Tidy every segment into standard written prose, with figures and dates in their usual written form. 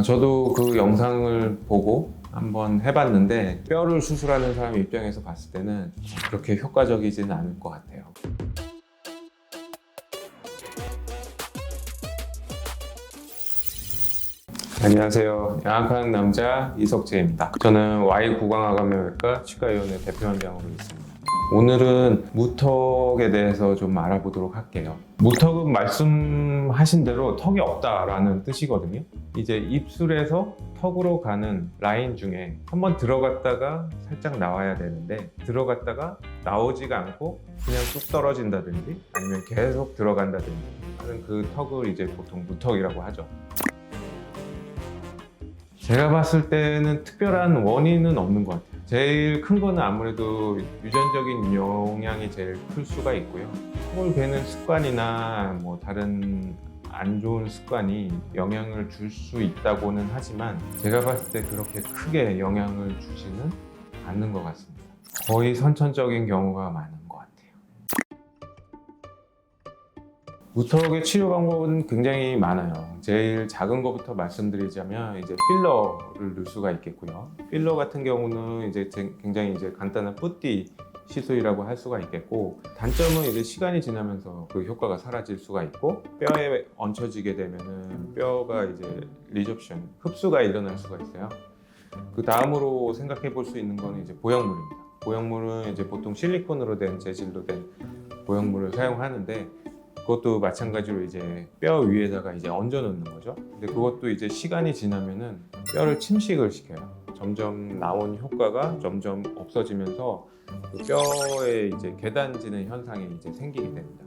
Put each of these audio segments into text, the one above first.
저도 그 영상을 보고 한번 해봤는데 뼈를 수술하는 사람 입장에서 봤을 때는 그렇게 효과적이지는 않을 것 같아요. 안녕하세요. 양악한 남자 이석재입니다. 저는 Y구강암외과 치과의원의 대표원장으로 있습니다. 오늘은 무턱에 대해서 좀 알아보도록 할게요. 무턱은 말씀하신 대로 턱이 없다라는 뜻이거든요. 이제 입술에서 턱으로 가는 라인 중에 한번 들어갔다가 살짝 나와야 되는데 들어갔다가 나오지가 않고 그냥 뚝 떨어진다든지 아니면 계속 들어간다든지 하는 그 턱을 이제 보통 무턱이라고 하죠. 제가 봤을 때는 특별한 원인은 없는 것 같아요. 제일 큰 거는 아무래도 유전적인 영향이 제일 클 수가 있고요. 턱을 베는 습관이나 뭐 다른 안 좋은 습관이 영향을 줄 수 있다고는 하지만 제가 봤을 때 그렇게 크게 영향을 주지는 않는 것 같습니다. 거의 선천적인 경우가 많은 것 같아요. 무턱의 치료 방법은 굉장히 많아요. 제일 작은 것부터 말씀드리자면 이제 필러를 넣을 수가 있겠고요. 필러 같은 경우는 이제 굉장히 이제 간단한 뿌띠 시술이라고 할 수가 있겠고, 단점은 이제 시간이 지나면서 그 효과가 사라질 수가 있고, 뼈에 얹혀지게 되면은 뼈가 이제 리접션, 흡수가 일어날 수가 있어요. 그 다음으로 생각해 볼 수 있는 거는 이제 보형물입니다. 보형물은 이제 보통 실리콘으로 된 재질로 된 보형물을 사용하는데, 그것도 마찬가지로 이제 뼈 위에다가 이제 얹어 놓는 거죠. 근데 그것도 이제 시간이 지나면은 뼈를 침식을 시켜요. 점점 나온 효과가 점점 없어지면서 그 뼈에 이제 계단지는 현상이 이제 생기게 됩니다.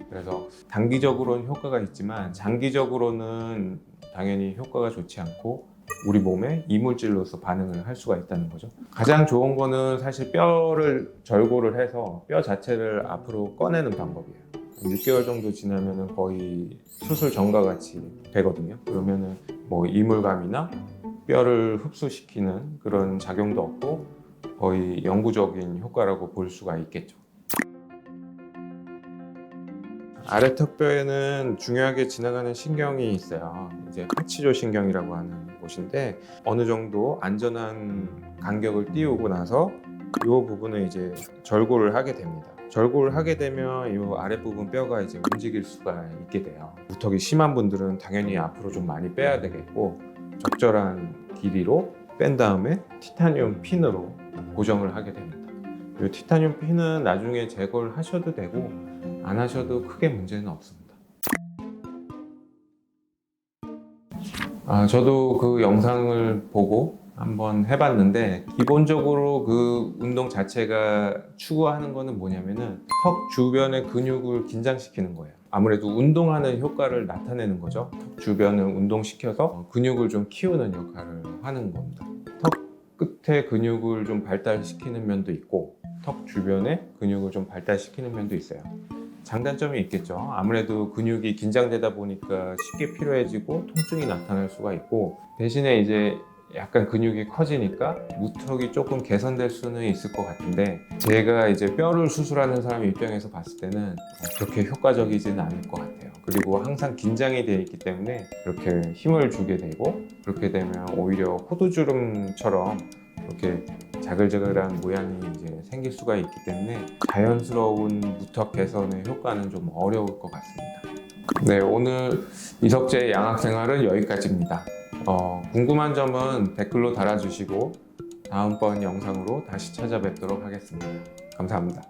그래서 단기적으로는 효과가 있지만 장기적으로는 당연히 효과가 좋지 않고 우리 몸에 이물질로서 반응을 할 수가 있다는 거죠. 가장 좋은 거는 사실 뼈를 절골을 해서 뼈 자체를 앞으로 꺼내는 방법이에요. 6개월 정도 지나면은 거의 수술 전과 같이 되거든요. 그러면은 뭐 이물감이나 뼈를 흡수시키는 그런 작용도 없고 거의 영구적인 효과라고 볼 수가 있겠죠. 아래턱뼈에는 중요하게 지나가는 신경이 있어요. 이제 하치조 신경이라고 하는 곳인데 어느 정도 안전한 간격을 띄우고 나서 이 부분을 이제 절골을 하게 됩니다. 절골을 하게 되면 이 아랫부분 뼈가 이제 움직일 수가 있게 돼요. 무턱이 심한 분들은 당연히 앞으로 좀 많이 빼야 되겠고, 적절한 길이로 뺀 다음에 티타늄 핀으로 고정을 하게 됩니다. 이 티타늄 핀은 나중에 제거를 하셔도 되고 안 하셔도 크게 문제는 없습니다. 저도 그 영상을 보고 한번 해봤는데, 기본적으로 그 운동 자체가 추구하는 거는 뭐냐면은 턱 주변의 근육을 긴장시키는 거예요. 아무래도 운동하는 효과를 나타내는 거죠. 턱 주변을 운동시켜서 근육을 좀 키우는 역할을 하는 겁니다. 턱 끝에 근육을 좀 발달시키는 면도 있고 턱 주변에 근육을 좀 발달시키는 면도 있어요. 장단점이 있겠죠. 아무래도 근육이 긴장되다 보니까 쉽게 피로해지고 통증이 나타날 수가 있고, 대신에 이제 약간 근육이 커지니까 무턱이 조금 개선될 수는 있을 것 같은데, 제가 이제 뼈를 수술하는 사람 입장에서 봤을 때는 그렇게 효과적이지는 않을 것 같아요. 그리고 항상 긴장이 되어 있기 때문에 이렇게 힘을 주게 되고, 그렇게 되면 오히려 호두주름처럼 이렇게 자글자글한 모양이 이제 생길 수가 있기 때문에 자연스러운 무턱 개선의 효과는 좀 어려울 것 같습니다. 네, 오늘 이석재의 양악생활은 여기까지입니다. 궁금한 점은 댓글로 달아주시고 다음번 영상으로 다시 찾아뵙도록 하겠습니다. 감사합니다.